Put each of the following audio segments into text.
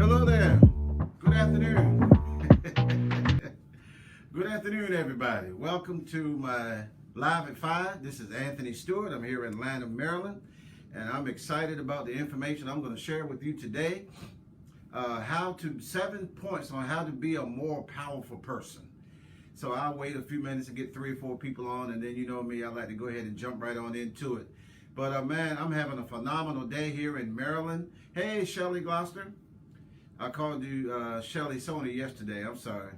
Hello there. Good afternoon. Good afternoon, everybody. Welcome to my Live at 5. This is Anthony Stewart. I'm here in Atlanta, Maryland, and I'm excited about the information I'm going to share with you today. 7 points on how to be a more powerful person. So I'll wait a few minutes to get 3 or 4 people on, and then you know me, I like to go ahead and jump right on into it. But man, I'm having a phenomenal day here in Maryland. Hey, Shelly Gloucester. I called you Shelly Sony yesterday. I'm sorry.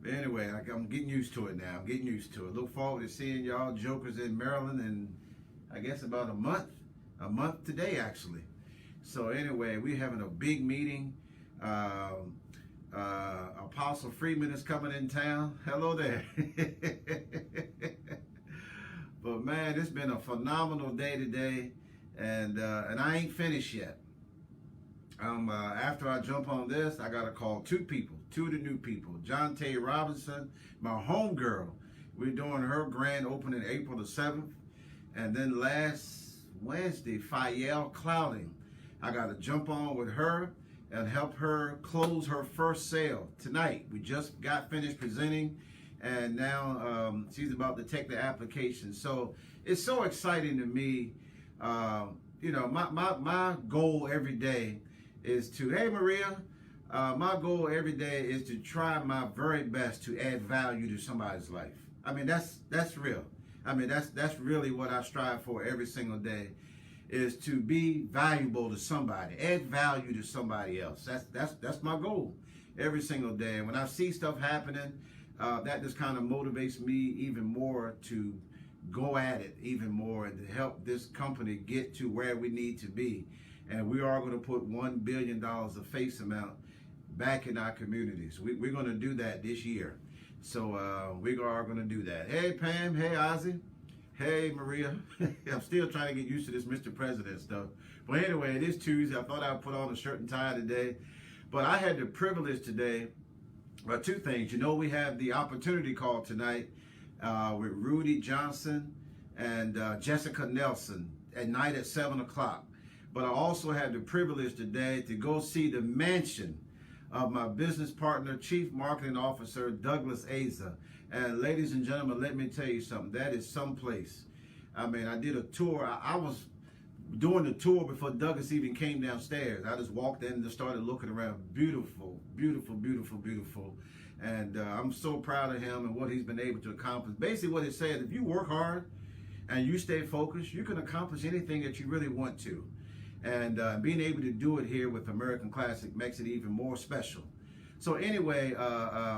But anyway, I'm getting used to it now. I'm getting used to it. Look forward to seeing y'all jokers in Maryland in, I guess, about a month. A month today, actually. So anyway, we're having a big meeting. Apostle Freeman is coming in town. Hello there. But man, it's been a phenomenal day today, and I ain't finished yet. After I jump on this, I gotta call 2 people, 2 of the new people. John Tay Robinson, my homegirl. We're doing her grand opening April the 7th, and then last Wednesday, Fayelle Clouding. I gotta jump on with her and help her close her first sale tonight. We just got finished presenting, and now she's about to take the application. So it's so exciting to me. You know, my goal every day is to, hey Maria, my goal every day is to try my very best to add value to somebody's life. I mean, that's real. I mean, that's really what I strive for every single day, is to be valuable to somebody, add value to somebody else. That's my goal every single day. And when I see stuff happening, that just kind of motivates me even more to go at it even more and to help this company get to where we need to be. And we are going to put $1 billion of face amount back in our communities. We're going to do that this year. So we are going to do that. Hey, Pam. Hey, Ozzy. Hey, Maria. I'm still trying to get used to this Mr. President stuff. But anyway, it is Tuesday. I thought I'd put on a shirt and tie today. But I had the privilege today, 2 things. You know, we have the opportunity call tonight with Rudy Johnson and Jessica Nelson at night at 7 o'clock. But I also had the privilege today to go see the mansion of my business partner, Chief Marketing Officer, Douglas Aza. And ladies and gentlemen, let me tell you something. That is someplace. I mean, I did a tour. I was doing the tour before Douglas even came downstairs. I just walked in and just started looking around. Beautiful, beautiful, beautiful, beautiful. And I'm so proud of him and what he's been able to accomplish. Basically what it says, if you work hard and you stay focused, you can accomplish anything that you really want to. And being able to do it here with American Classic makes it even more special. So anyway,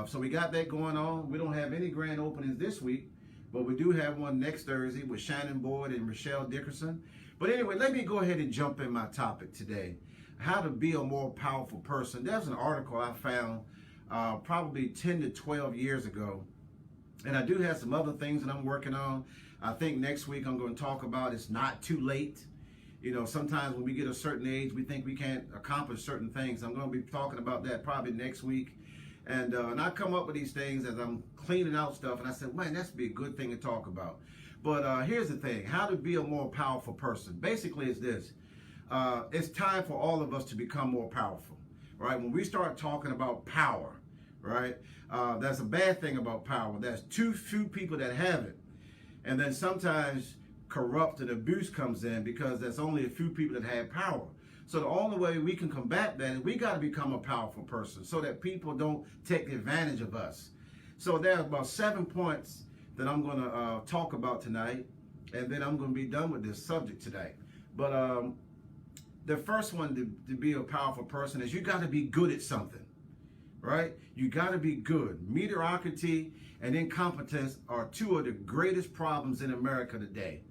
so we got that going on. We don't have any grand openings this week, but we do have one next Thursday with Shannon Boyd and Rochelle Dickerson. But anyway, let me go ahead and jump in my topic today. How to be a more powerful person. There's an article I found probably 10 to 12 years ago. And I do have some other things that I'm working on. I think next week I'm going to talk about it's not too late. You know, sometimes when we get a certain age, we think we can't accomplish certain things. I'm going to be talking about that probably next week. And I come up with these things as I'm cleaning out stuff. And I said, man, that's be a good thing to talk about. But here's the thing. How to be a more powerful person. Basically, it's this. It's time for all of us to become more powerful. Right? When we start talking about power, right, that's a bad thing about power. There's too few people that have it. And then sometimes corrupt and abuse comes in because there's only a few people that have power. So the only way we can combat that is we got to become a powerful person so that people don't take advantage of us. So there's about 7 points that I'm going to talk about tonight, and then I'm going to be done with this subject today. But the first one to be a powerful person is you got to be good at something, right? You got to be good. Mediocrity and incompetence are 2 of the greatest problems in America today.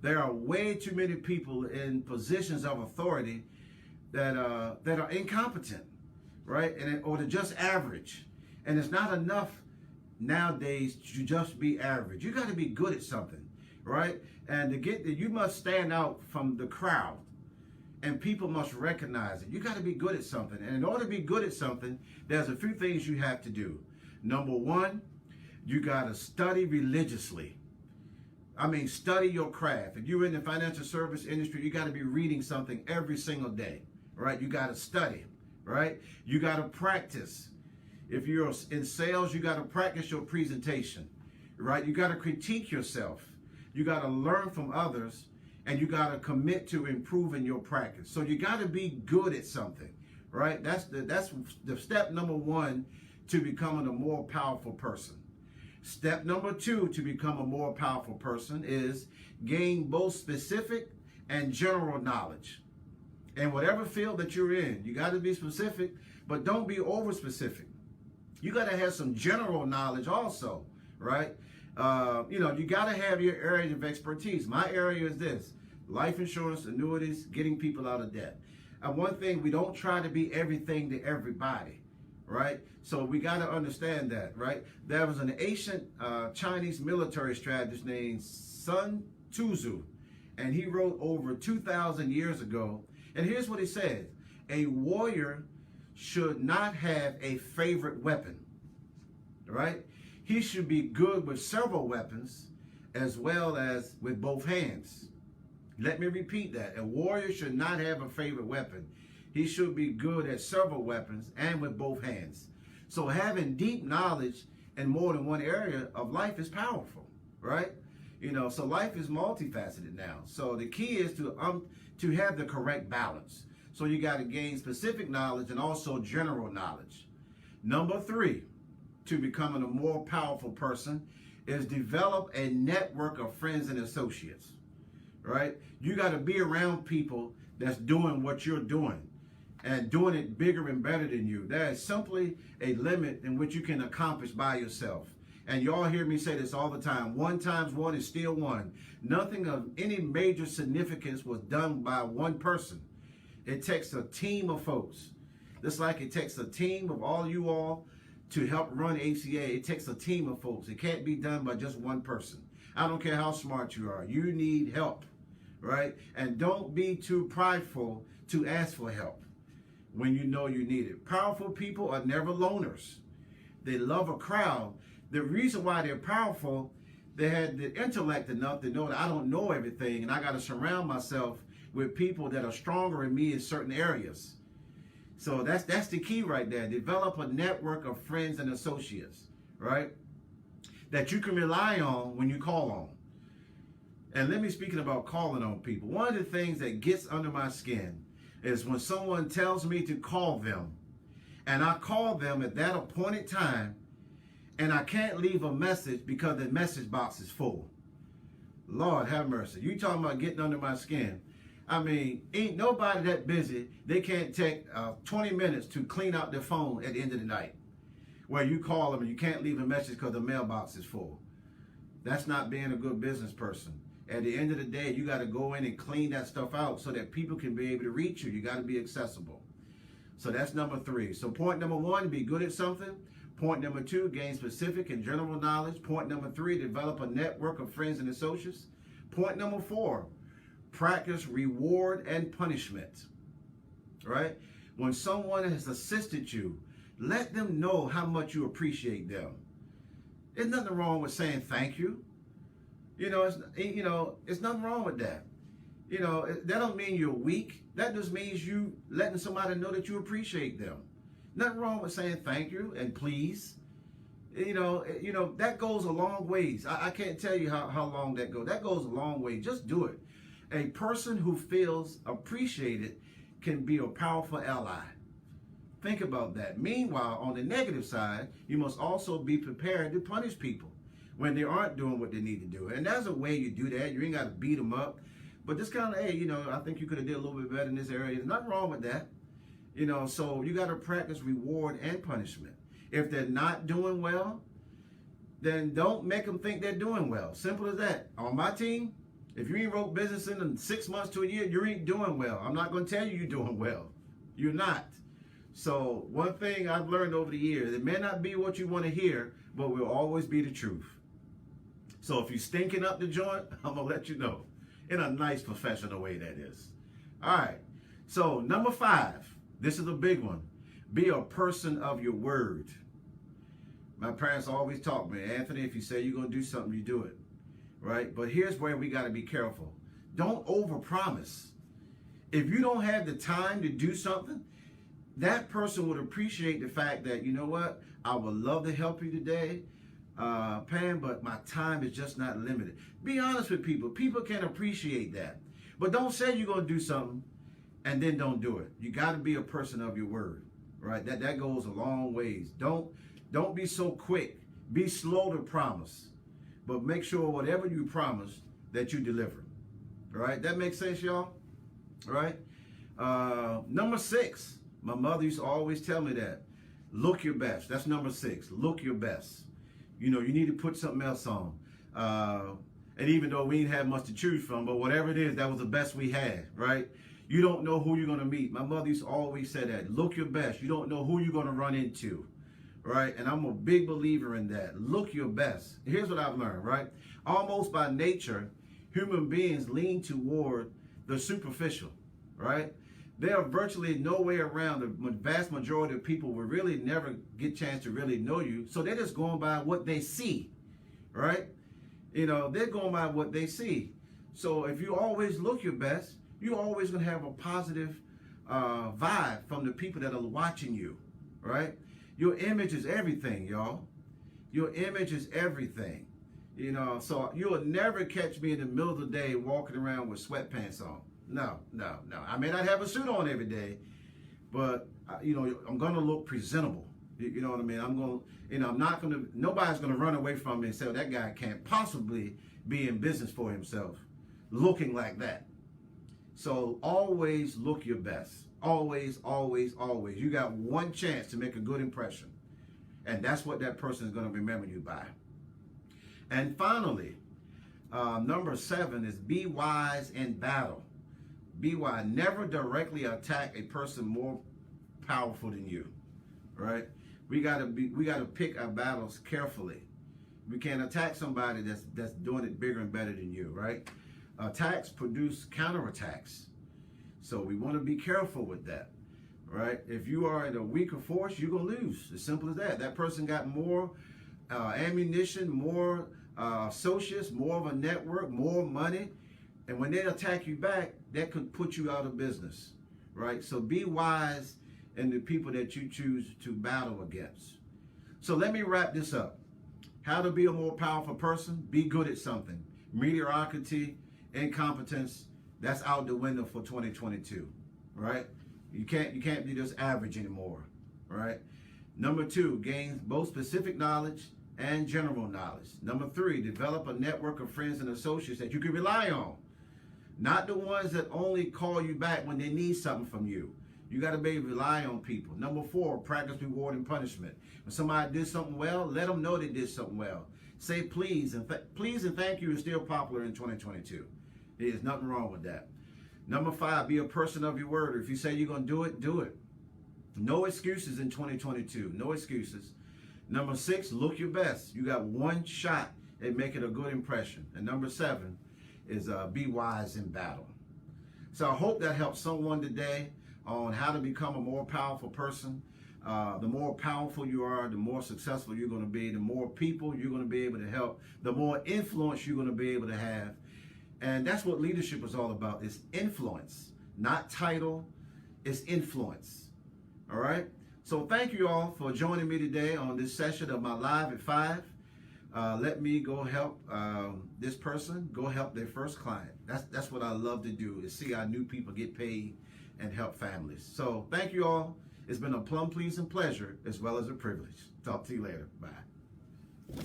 There are way too many people in positions of authority that are incompetent, right? Or they're just average. And it's not enough nowadays to just be average. You got to be good at something, right? And to get there, you must stand out from the crowd. And people must recognize it. You got to be good at something. And in order to be good at something, there's a few things you have to do. Number 1, you got to study religiously. I mean, study your craft. If you're in the financial service industry, you got to be reading something every single day, right? You got to study, right? You got to practice. If you're in sales, you got to practice your presentation, right? You got to critique yourself. You got to learn from others, and you got to commit to improving your practice. So you got to be good at something, right? That's the step number one to becoming a more powerful person. Step number two to become a more powerful person is gain both specific and general knowledge. In whatever field that you're in, you got to be specific, but don't be over specific. You got to have some general knowledge also, right? You got to have your area of expertise. My area is this: life insurance, annuities, getting people out of debt. And one thing, we don't try to be everything to everybody, right? So we got to understand that, right? There was an ancient Chinese military strategist named Sun Tzu, and he wrote over 2,000 years ago. And here's what he said: a warrior should not have a favorite weapon, right? He should be good with several weapons as well as with both hands. Let me repeat that. A warrior should not have a favorite weapon. He should be good at several weapons and with both hands. So having deep knowledge in more than one area of life is powerful, right? So life is multifaceted now. So the key is to have the correct balance. So you got to gain specific knowledge and also general knowledge. Number three, to becoming a more powerful person, is develop a network of friends and associates, right? You got to be around people that's doing what you're doing and doing it bigger and better than you. There is simply a limit in which you can accomplish by yourself. And you all hear me say this all the time: 1 times 1 is still 1. Nothing of any major significance was done by one person. It takes a team of folks. Just like it takes a team of all you all to help run ACA, it takes a team of folks. It can't be done by just one person. I don't care how smart you are. You need help, right? And don't be too prideful to ask for help when you know you need it. Powerful people are never loners. They love a crowd. The reason why they're powerful, they had the intellect enough to know that I don't know everything, and I got to surround myself with people that are stronger than me in certain areas. So that's the key right there. Develop a network of friends and associates, right, that you can rely on when you call on. And let me, speaking about calling on people, one of the things that gets under my skin is when someone tells me to call them, and I call them at that appointed time, and I can't leave a message because the message box is full. Lord have mercy. You talking about getting under my skin. I mean, ain't nobody that busy, they can't take 20 minutes to clean out their phone at the end of the night, where you call them and you can't leave a message because the mailbox is full. That's not being a good business person. At the end of the day, you got to go in and clean that stuff out so that people can be able to reach you. You got to be accessible. So that's number 3. So point number 1, be good at something. Point number 2, gain specific and general knowledge. Point number 3, develop a network of friends and associates. Point number 4, practice reward and punishment, right? When someone has assisted you, let them know how much you appreciate them. There's nothing wrong with saying thank you. It's nothing wrong with that. That don't mean you're weak. That just means you letting somebody know that you appreciate them. Nothing wrong with saying thank you and please. That goes a long ways. I can't tell you how long that goes. That goes a long way. Just do it. A person who feels appreciated can be a powerful ally. Think about that. Meanwhile, on the negative side, you must also be prepared to punish people when they aren't doing what they need to do. And there's a way you do that. You ain't got to beat them up. But just kind of, hey, I think you could have did a little bit better in this area. There's nothing wrong with that. So you got to practice reward and punishment. If they're not doing well, then don't make them think they're doing well. Simple as that. On my team, if you ain't wrote business in 6 months to a year, you ain't doing well. I'm not going to tell you you're doing well. You're not. So one thing I've learned over the years, it may not be what you want to hear, but will always be the truth. So if you're stinking up the joint, I'm going to let you know. In a nice professional way, that is. All right. So number 5, this is a big one. Be a person of your word. My parents always taught me, Anthony, if you say you're going to do something, you do it. Right? But here's where we got to be careful. Don't overpromise. If you don't have the time to do something, that person would appreciate the fact that, you know what, I would love to help you today, Pam, but my time is just not limited. Be honest with people. People can appreciate that. But don't say you're going to do something and then don't do it. You got to be a person of your word, right? That goes a long ways. Don't be so quick. Be slow to promise, but make sure whatever you promise that you deliver. All right? That makes sense, y'all? All right? Number 6, my mother used to always tell me that. Look your best. That's number 6. Look your best. You know, you need to put something else on. And even though we didn't have much to choose from, but whatever it is, that was the best we had, right? You don't know who you're going to meet. My mother used to always say that. Look your best. You don't know who you're going to run into, right? And I'm a big believer in that. Look your best. Here's what I've learned, right? Almost by nature, human beings lean toward the superficial, right? There are virtually no way around. The vast majority of people will really never get a chance to really know you. So they're just going by what they see, right? You know, they're going by what they see. So if you always look your best, you're always going to have a positive vibe from the people that are watching you, right? Your image is everything, y'all. Your image is everything. You know, so you'll never catch me in the middle of the day walking around with sweatpants on. No. I may not have a suit on every day, but you know, I'm going to look presentable. You know what I mean? I'm going to, you know, I'm not going to, nobody's going to run away from me and say, well, that guy can't possibly be in business for himself looking like that. So always look your best. Always, always, always. You got one chance to make a good impression. And that's what that person is going to remember you by. And finally, number 7 is be wise in battle. Be wise. Never directly attack a person more powerful than you, right? We gotta pick our battles carefully. We can't attack somebody that's doing it bigger and better than you, right? Attacks produce counterattacks. So we want to be careful with that, right? If you are in a weaker force, you're going to lose. As simple as that. That person got more ammunition, more associates, more of a network, more money. And when they attack you back, that could put you out of business, right? So be wise in the people that you choose to battle against. So let me wrap this up. How to be a more powerful person? Be good at something. Mediocrity, incompetence, that's out the window for 2022, right? You can't be just average anymore, right? Number 2, gain both specific knowledge and general knowledge. Number 3, develop a network of friends and associates that you can rely on. Not the ones that only call you back when they need something from you. You got to be able to rely on people. Number 4, practice reward and punishment. When somebody did something well, let them know they did something well. Say please and thank you is still popular in 2022. There's nothing wrong with that. Number 5, be a person of your word. If you say you're going to do it, do it. No excuses in 2022. No excuses. Number 6, look your best. You got one shot at making a good impression. And number 7 is be wise in battle. So I hope that helps someone today on how to become a more powerful person. The more powerful you are, the more successful you're going to be, the more people you're going to be able to help, the more influence you're going to be able to have. And that's what leadership is all about. It's influence, not title. It's influence. All right? So thank you all for joining me today on this session of my Live at 5. Let me go help this person go help their first client. That's what I love to do, is see our new people get paid and help families. So thank you all. It's been a plum pleasing pleasure as well as a privilege. Talk to you later. Bye.